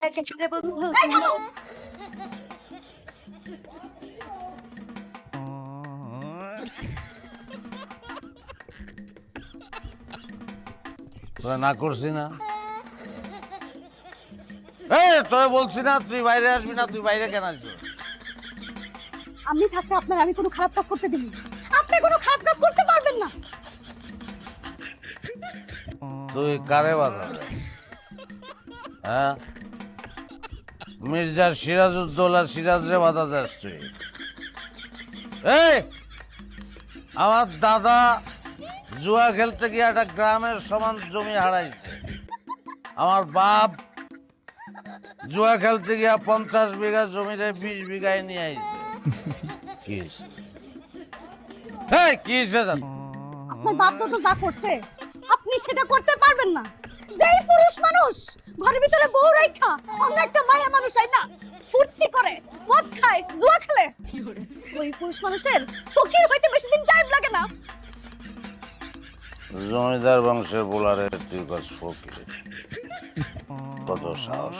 বন্ধু তোরা না করছি না তোরা বলছি না তুই বাইরে আসবি না, তুই বাইরে কেন আসবি? আমি থাকতে আপনার আমি কোনো খারাপ কাজ করতে দিই না। আপনি কোনো খারাপ কাজ করতে পারবেন না। তুই কারে বাধা দেস? হ্যাঁ, মির্জা সিরাজউদ্দৌলা সিরাজরে বাধা দেস তুই? এই আমার দাদা জুয়া খেলতে গিয়ে একটা গ্রামের সমান জমি হারাইছে। আমার বাপ জুয়া খেলতে গিয়া 50 বিঘা জমিতে 20 বিঘায় নিয়ে আইছে। কি হইছে? কি হইছে জানো? আপনার বাপ তো যা করছে আপনি সেটা করতে পারবেন না। যেই পুরুষ মানুষ ঘরের ভিতরে বউ রাখা অন্য একটা মায়া মানুষ আই না ফুর্তি করে মদ খায় জুয়া খেলে, ওই পুরুষ মানুষের ফকির হইতে বেশি দিন টাইম লাগে না। জমিদার বংশের বোলারে তুই কাজ ফকির, কত সাহস!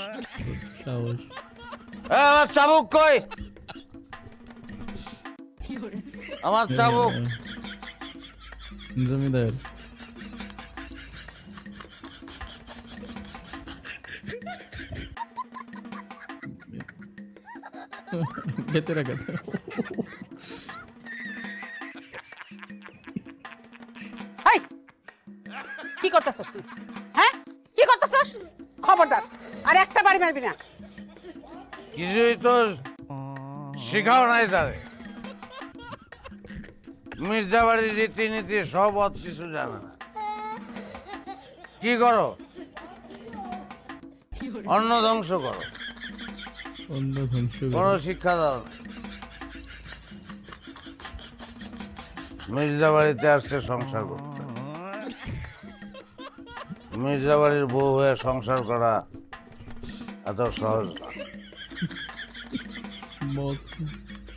আমার চাবুক কই? আমার চাবুক। জমিদার ভেতরে গেছে। কি করতেছস তুই? হ্যাঁ, কি করতেছস? খবরদার আর একটা বাড়ি মারবি না। কিছুই তো শিখাও নাই তারে। মির্জাবাড়ির রীতিনীতি সব অত কিছু জানে না। কি করো? অন্ন ধ্বংস করো, অন্য ধ্বংস কোনো শিক্ষা দাও না। মির্জাবাড়িতে আসছে সংসার করতে। মির্জাবাড়ির বউ হয়ে সংসার করা এত সহজ না। মত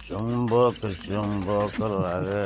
চুম্বক চুম্বক লাগে